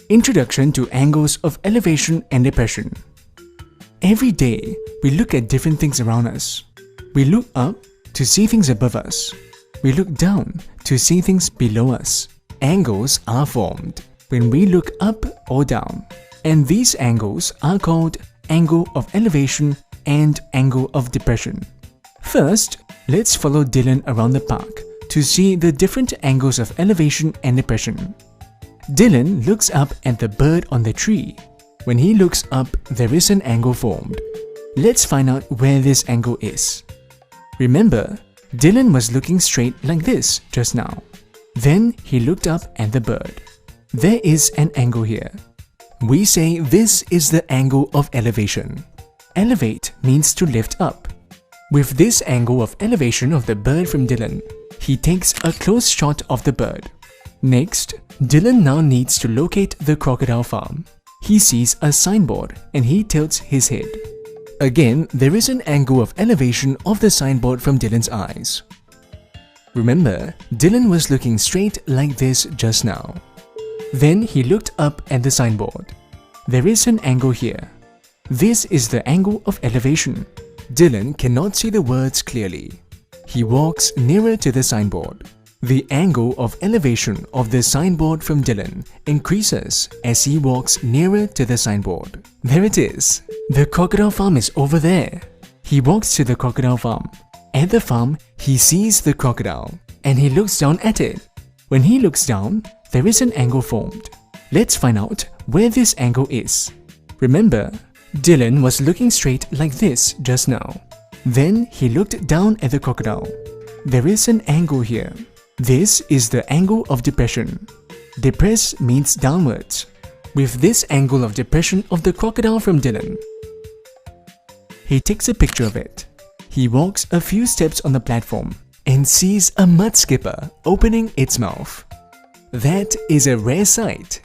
Introduction to angles of elevation and depression. Every day, we look at different things around us. We look up to see things above us. We look down to see things below us. Angles are formed when we look up or down, and these angles are called angle of elevation and angle of depression. First, let's follow Dylan around the park to see the different angles of elevation and depression. Dylan looks up at the bird on the tree. When he looks up, there is an angle formed. Let's find out where this angle is. Remember, Dylan was looking straight like this just now. Then he looked up at the bird. There is an angle here. We say this is the angle of elevation. Elevate means to lift up. With this angle of elevation of the bird from Dylan, he takes a close shot of the bird. Next, Dylan now needs to locate the crocodile farm. He sees a signboard and he tilts his head. Again, there is an angle of elevation of the signboard from Dylan's eyes. Remember, Dylan was looking straight like this just now. Then he looked up at the signboard. There is an angle here. This is the angle of elevation. Dylan cannot see the words clearly. He walks nearer to the signboard. The angle of elevation of the signboard from Dylan increases as he walks nearer to the signboard. There it is. The crocodile farm is over there. He walks to the crocodile farm. At the farm, he sees the crocodile and he looks down at it. When he looks down, there is an angle formed. Let's find out where this angle is. Remember, Dylan was looking straight like this just now. Then he looked down at the crocodile. There is an angle here. This is the angle of depression. Depress means downwards. With this angle of depression of the crocodile from Dylan, he takes a picture of it. He walks a few steps on the platform and sees a mud skipper opening its mouth. That is a rare sight.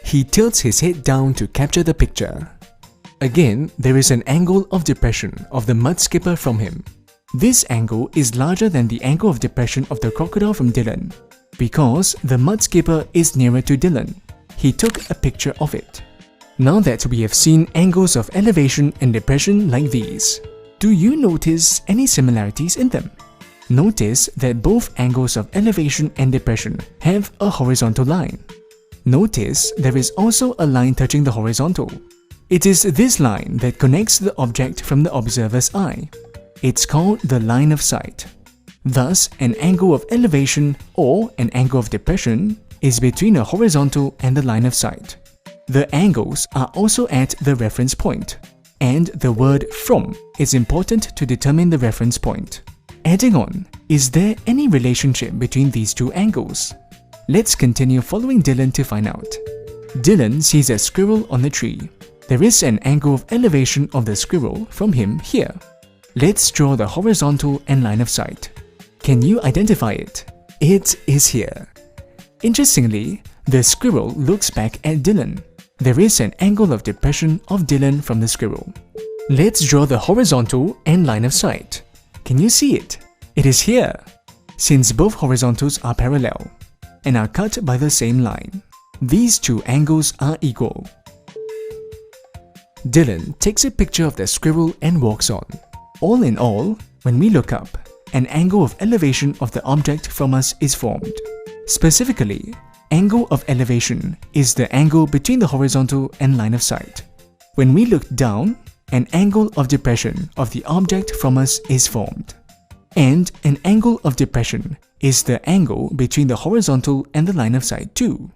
He tilts his head down to capture the picture. Again, there is an angle of depression of the mud skipper from him. This angle is larger than the angle of depression of the crocodile from Dylan. Because the mud skipper is nearer to Dylan, he took a picture of it. Now that we have seen angles of elevation and depression like these, do you notice any similarities in them? Notice that both angles of elevation and depression have a horizontal line. Notice there is also a line touching the horizontal. It is this line that connects the object from the observer's eye. It's called the line of sight. Thus, an angle of elevation or an angle of depression is between a horizontal and the line of sight. The angles are also at the reference point, and the word from is important to determine the reference point. Adding on, is there any relationship between these two angles? Let's continue following Dylan to find out. Dylan sees a squirrel on the tree. There is an angle of elevation of the squirrel from him here. Let's draw the horizontal and line of sight. Can you identify it? It is here. Interestingly, the squirrel looks back at Dylan. There is an angle of depression of Dylan from the squirrel. Let's draw the horizontal and line of sight. Can you see it? It is here. Since both horizontals are parallel and are cut by the same line, these two angles are equal. Dylan takes a picture of the squirrel and walks on. All in all, when we look up, an angle of elevation of the object from us is formed. Specifically, angle of elevation is the angle between the horizontal and line of sight. When we look down, an angle of depression of the object from us is formed. And an angle of depression is the angle between the horizontal and the line of sight too.